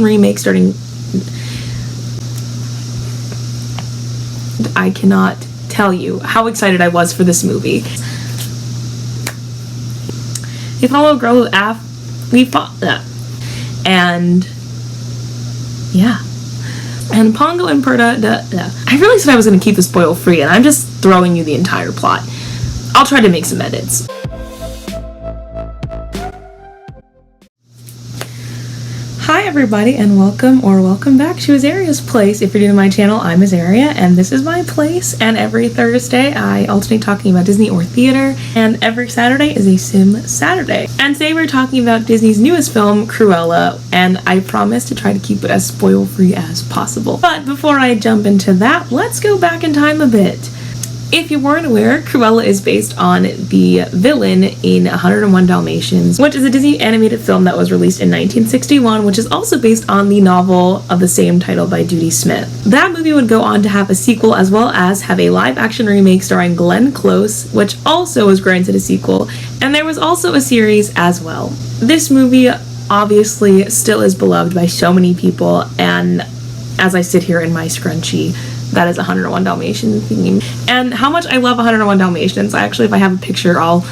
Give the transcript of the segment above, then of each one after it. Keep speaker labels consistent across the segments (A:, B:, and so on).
A: remake starting... I cannot tell you how excited I was for this movie. We follow a girl and yeah. And Pongo and Perdita... I really said I was going to keep the spoil free, and I'm just throwing you the entire plot. I'll try to make some edits. Hi everybody, and welcome back to Azaria's Place. If you're new to my channel, I'm Azaria, and this is my place, and every Thursday I alternate talking about Disney or theater, and every Saturday is a Sim Saturday. And today we're talking about Disney's newest film, Cruella, and I promise to try to keep it as spoil-free as possible. But before I jump into that, let's go back in time a bit. If you weren't aware, Cruella is based on the villain in 101 Dalmatians, which is a Disney animated film that was released in 1961, which is also based on the novel of the same title by Judy Smith. That movie would go on to have a sequel as well as have a live-action remake starring Glenn Close, which also was granted a sequel, and there was also a series as well. This movie obviously still is beloved by so many people, and as I sit here in my scrunchie, that is 101 Dalmatians theme. And how much I love 101 Dalmatians. Actually, if I have a picture, I'll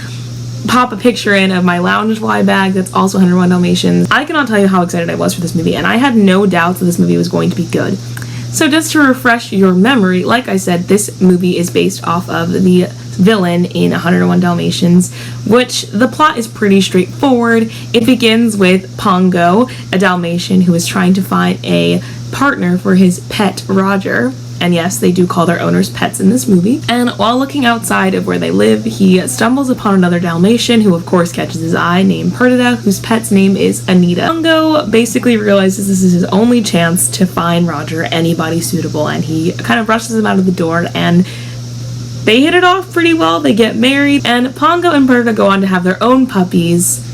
A: pop a picture in of my Loungefly bag that's also 101 Dalmatians. I cannot tell you how excited I was for this movie, and I had no doubts that this movie was going to be good. So just to refresh your memory, like I said, this movie is based off of the villain in 101 Dalmatians, which the plot is pretty straightforward. It begins with Pongo, a Dalmatian who is trying to find a partner for his pet, Roger. And yes, they do call their owners pets in this movie. And while looking outside of where they live, he stumbles upon another Dalmatian who of course catches his eye, named Perdita, whose pet's name is Anita. Pongo basically realizes this is his only chance to find Roger anybody suitable, and he kind of rushes him out of the door, and they hit it off pretty well. They get married, and Pongo and Perdita go on to have their own puppies,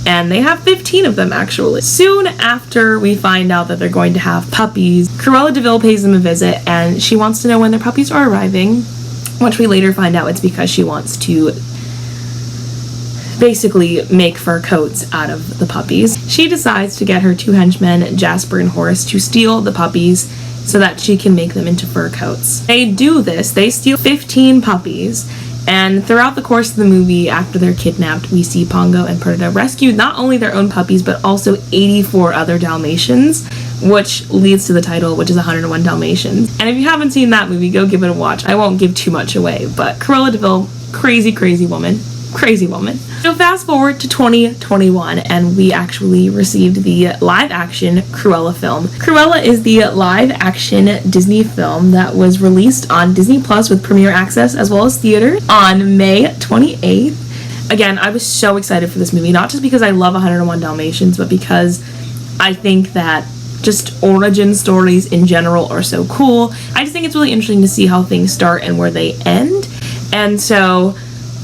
A: and they have 15 of them actually. Soon after we find out that they're going to have puppies, Cruella de Vil pays them a visit, and she wants to know when their puppies are arriving, which we later find out it's because she wants to basically make fur coats out of the puppies. She decides to get her two henchmen, Jasper and Horace, to steal the puppies so that she can make them into fur coats. They do this, they steal 15 puppies, and throughout the course of the movie, after they're kidnapped, we see Pongo and Perdita rescue not only their own puppies, but also 84 other Dalmatians, which leads to the title, which is 101 Dalmatians. And if you haven't seen that movie, go give it a watch. I won't give too much away, but Cruella de Vil, crazy woman. Crazy woman. So fast forward to 2021, and we actually received the live-action Cruella film. Cruella is the live-action Disney film that was released on Disney Plus with premiere access as well as theater on May 28th. Again, I was so excited for this movie, not just because I love 101 Dalmatians, but because I think that just origin stories in general are so cool. I just think it's really interesting to see how things start and where they end. And so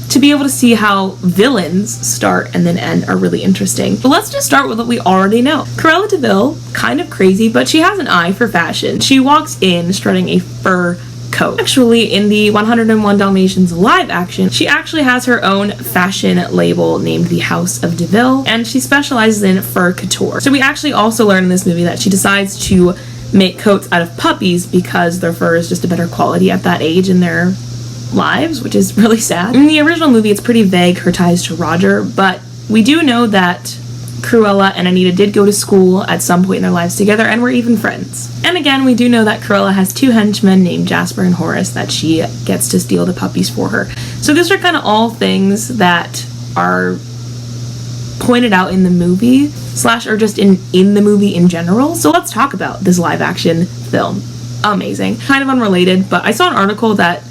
A: to be able to see how villains start and then end are really interesting. But let's just start with what we already know. Cruella de Vil, kind of crazy, but she has an eye for fashion. She walks in strutting a fur coat. Actually, in the 101 Dalmatians live action, she actually has her own fashion label named the House of de Vil, and she specializes in fur couture. So we actually also learn in this movie that she decides to make coats out of puppies because their fur is just a better quality at that age in their lives, which is really sad. In the original movie, it's pretty vague, her ties to Roger, but we do know that Cruella and Anita did go to school at some point in their lives together and were even friends. And again, we do know that Cruella has two henchmen named Jasper and Horace that she gets to steal the puppies for her. So these are kind of all things that are pointed out in the movie, or just in the movie in general. So let's talk about this live action film. Amazing. Kind of unrelated, but I saw an article that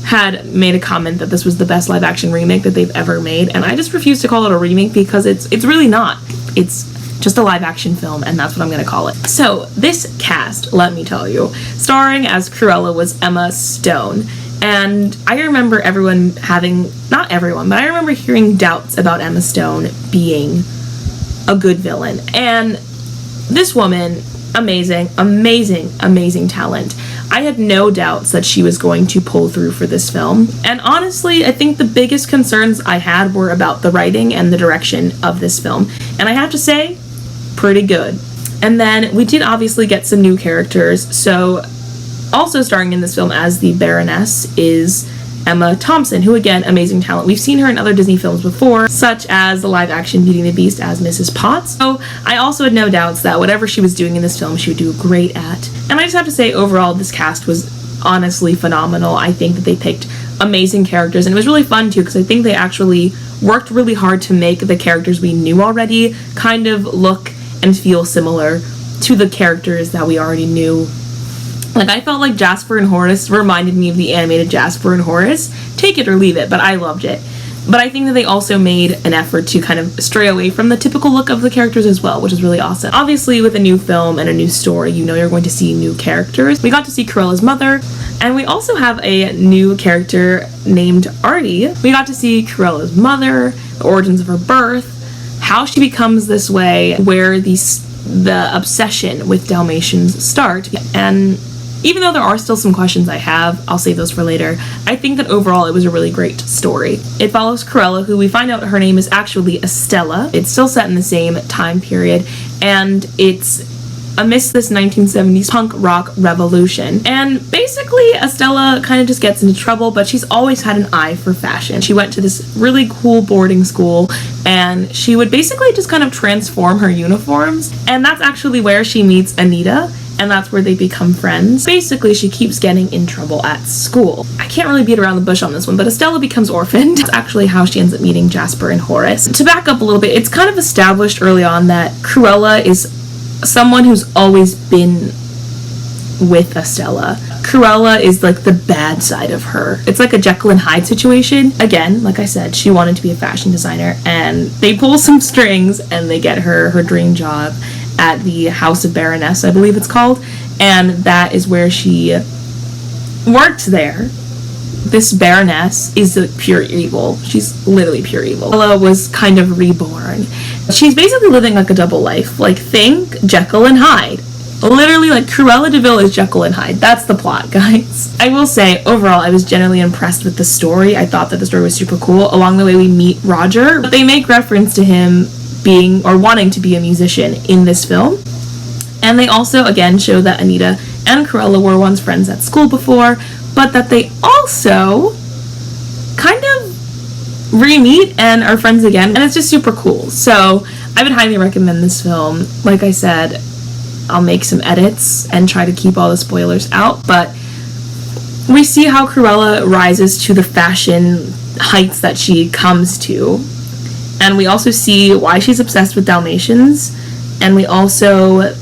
A: had made a comment that this was the best live action remake that they've ever made, and I just refuse to call it a remake because it's really not. It's just a live action film, and that's what I'm gonna call it. So this cast, let me tell you, starring as Cruella was Emma Stone, and I remember not everyone, but I remember hearing doubts about Emma Stone being a good villain, and this woman, amazing talent. I had no doubts that she was going to pull through for this film. And honestly, I think the biggest concerns I had were about the writing and the direction of this film. And I have to say, pretty good. And then we did obviously get some new characters. So also starring in this film as the Baroness is Emma Thompson, who again, amazing talent. We've seen her in other Disney films before, such as the live-action Beauty and the Beast as Mrs. Potts. So I also had no doubts that whatever she was doing in this film, she would do great at. And I just have to say, overall, this cast was honestly phenomenal. I think that they picked amazing characters, and it was really fun too, because I think they actually worked really hard to make the characters we knew already kind of look and feel similar to the characters that we already knew. Like, I felt like Jasper and Horace reminded me of the animated Jasper and Horace. Take it or leave it, but I loved it. But I think that they also made an effort to kind of stray away from the typical look of the characters as well, which is really awesome. Obviously, with a new film and a new story, you know you're going to see new characters. We got to see Cruella's mother, and we also have a new character named Artie. We got to see Cruella's mother, the origins of her birth, how she becomes this way, where the obsession with Dalmatians start, and even though there are still some questions I have, I'll save those for later, I think that overall it was a really great story. It follows Cruella, who we find out her name is actually Estella. It's still set in the same time period, and it's amidst this 1970s punk rock revolution. And basically, Estella kind of just gets into trouble, but she's always had an eye for fashion. She went to this really cool boarding school, and she would basically just kind of transform her uniforms, and that's actually where she meets Anita, and that's where they become friends. Basically, she keeps getting in trouble at school. I can't really beat around the bush on this one, but Estella becomes orphaned. That's actually how she ends up meeting Jasper and Horace. To back up a little bit, it's kind of established early on that Cruella is someone who's always been with Estella. Cruella is like the bad side of her. It's like a Jekyll and Hyde situation. Again, like I said, she wanted to be a fashion designer, and they pull some strings and they get her dream job at the House of Baroness, I believe it's called, and that is where she worked there. This Baroness is pure evil. She's literally pure evil. Cruella was kind of reborn. She's basically living like a double life. Like, think Jekyll and Hyde. Literally, like, Cruella de Vil is Jekyll and Hyde. That's the plot, guys. I will say, overall, I was generally impressed with the story. I thought that the story was super cool. Along the way, we meet Roger, but they make reference to him being or wanting to be a musician in this film. And they also again show that Anita and Cruella were once friends at school before, but that they also kind of re-meet and are friends again, and it's just super cool. So I would highly recommend this film. Like I said, I'll make some edits and try to keep all the spoilers out, but we see how Cruella rises to the fashion heights that she comes to. And we also see why she's obsessed with Dalmatians. And we also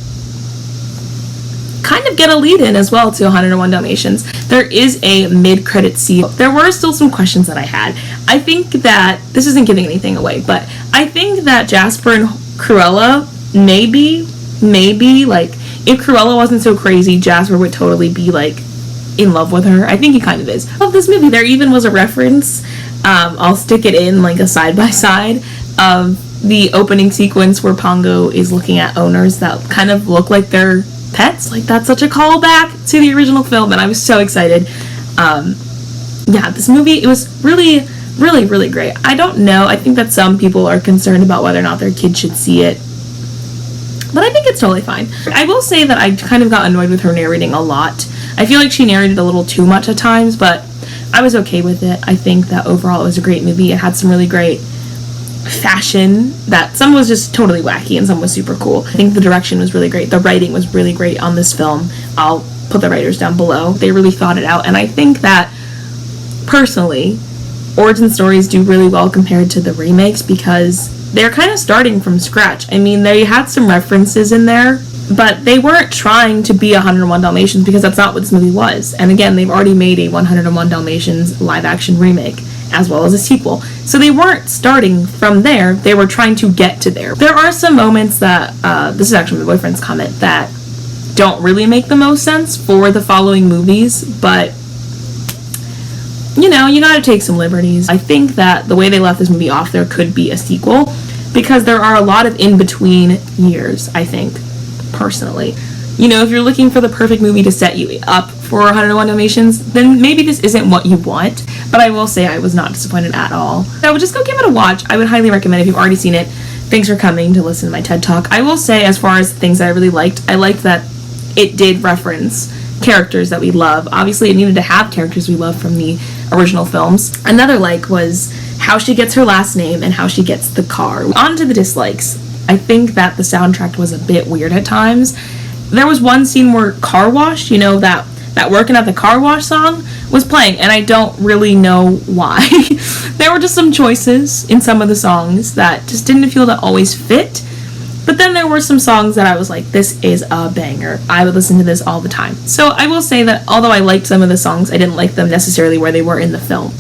A: kind of get a lead in as well to 101 Dalmatians. There is a mid-credit scene. There were still some questions that I had. I think that, this isn't giving anything away, but I think that Jasper and Cruella maybe, like, if Cruella wasn't so crazy, Jasper would totally be, like, in love with her. I think he kind of is. Of this movie, there even was a reference, I'll stick it in like a side-by-side of the opening sequence where Pongo is looking at owners that kind of look like they're pets. Like, that's such a callback to the original film, and I was so excited. Yeah, this movie, it was really, really, really great. I don't know, I think that some people are concerned about whether or not their kids should see it, but I think it's totally fine. I will say that I kind of got annoyed with her narrating a lot. I feel like she narrated a little too much at times, but I was okay with it. I think that overall it was a great movie. It had some really great fashion, that some was just totally wacky and some was super cool. I think the direction was really great. The writing was really great on this film. I'll put the writers down below. They really thought it out, and I think that personally, origin stories do really well compared to the remakes because they're kind of starting from scratch. I mean, they had some references in there, but they weren't trying to be 101 Dalmatians because that's not what this movie was. And again, they've already made a 101 Dalmatians live-action remake, as well as a sequel. So they weren't starting from there, they were trying to get to there. There are some moments that, this is actually my boyfriend's comment, that don't really make the most sense for the following movies, but, you know, you gotta take some liberties. I think that the way they left this movie off, there could be a sequel, because there are a lot of in-between years, I think, personally. You know, if you're looking for the perfect movie to set you up for 101 Dalmatians, then maybe this isn't what you want, but I will say I was not disappointed at all. So just go give it a watch. I would highly recommend, if you've already seen it, Thanks for coming to listen to my TED Talk. I will say, as far as things that I really liked, I liked that it did reference characters that we love. Obviously, it needed to have characters we love from the original films. Another like was how she gets her last name and how she gets the car. On to the dislikes. I think that the soundtrack was a bit weird at times. There was one scene where Car Wash, you know, that Working at the Car Wash song was playing, and I don't really know why. There were just some choices in some of the songs that just didn't feel to always fit. But then there were some songs that I was like, this is a banger. I would listen to this all the time. So I will say that although I liked some of the songs, I didn't like them necessarily where they were in the film.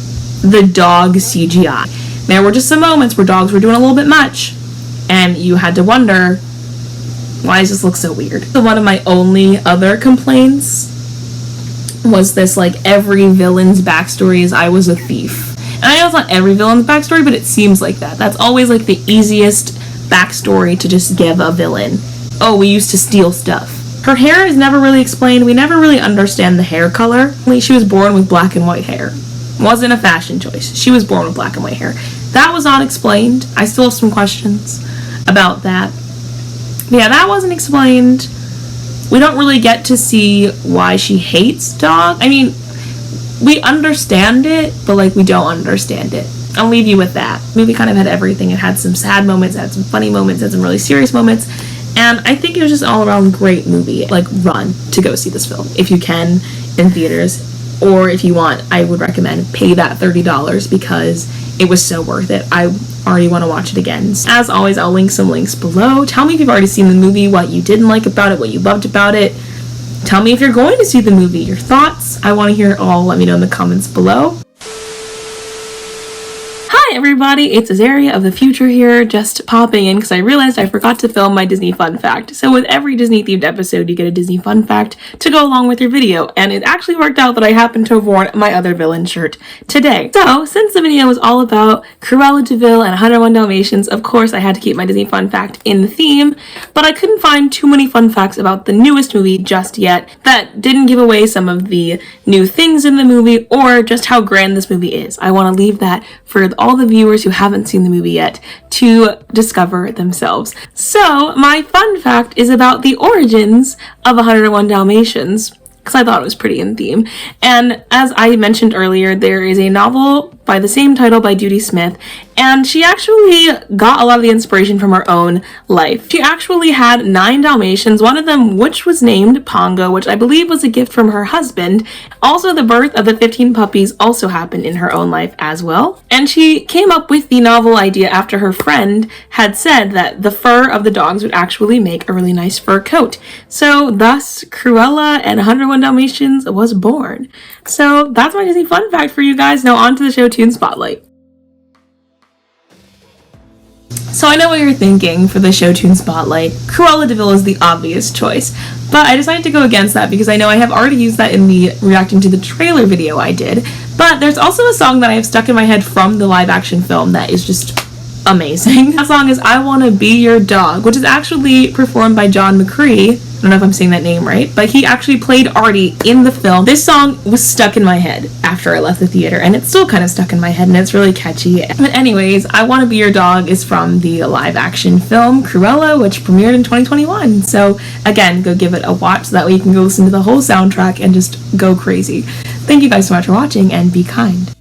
A: The dog CGI. There were just some moments where dogs were doing a little bit much, and you had to wonder, why does this look so weird? So one of my only other complaints was this, like, every villain's backstory is I was a thief. And I know it's not every villain's backstory, but it seems like that. That's always, like, the easiest backstory to just give a villain. Oh, we used to steal stuff. Her hair is never really explained. We never really understand the hair color. She was born with black and white hair. Wasn't a fashion choice. She was born with black and white hair. That was not explained. I still have some questions about that. But yeah, that wasn't explained. We don't really get to see why she hates dogs. I mean, we understand it, but like we don't understand it. I'll leave you with that. The movie kind of had everything. It had some sad moments, it had some funny moments, it had some really serious moments, and I think it was just all around great movie. Like, run to go see this film if you can in theaters, or if you want, I would recommend pay that $30 because it was so worth it. I already want to watch it again. As always, I'll link some links below. Tell me if you've already seen the movie, what you didn't like about it, what you loved about it. Tell me if you're going to see the movie, your thoughts. I want to hear it all. Let me know in the comments below. Hi everybody, it's Azaria of the future here, just popping in because I realized I forgot to film my Disney fun fact. So with every Disney themed episode, you get a Disney fun fact to go along with your video, and it actually worked out that I happened to have worn my other villain shirt today. So since the video was all about Cruella de Vil and 101 Dalmatians, of course I had to keep my Disney fun fact in the theme, but I couldn't find too many fun facts about the newest movie just yet that didn't give away some of the new things in the movie or just how grand this movie is. I want to leave that for all the viewers who haven't seen the movie yet to discover themselves. So my fun fact is about the origins of 101 Dalmatians, because I thought it was pretty in theme. And as I mentioned earlier, there is a novel by the same title by Judy Smith, and she actually got a lot of the inspiration from her own life. She actually had 9 Dalmatians, one of them which was named Pongo, which I believe was a gift from her husband. Also, the birth of the 15 puppies also happened in her own life as well. And she came up with the novel idea after her friend had said that the fur of the dogs would actually make a really nice fur coat. So thus, Cruella and 101 Dalmatians was born. So that's my Disney fun fact for you guys. Now on to the show Toon Spotlight. So I know what you're thinking for the show Toon Spotlight. Cruella de Vil is the obvious choice, but I decided to go against that because I know I have already used that in the reacting to the trailer video I did, but there's also a song that I have stuck in my head from the live action film that is just amazing. That song is I Wanna Be Your Dog, which is actually performed by John McCree. I don't know if I'm saying that name right, but he actually played Artie in the film. This song was stuck in my head after I left the theater, and it's still kind of stuck in my head, and it's really catchy. But anyways, I Wanna Be Your Dog is from the live action film Cruella, which premiered in 2021. So again, go give it a watch, so that way you can go listen to the whole soundtrack and just go crazy. Thank you guys so much for watching, and be kind.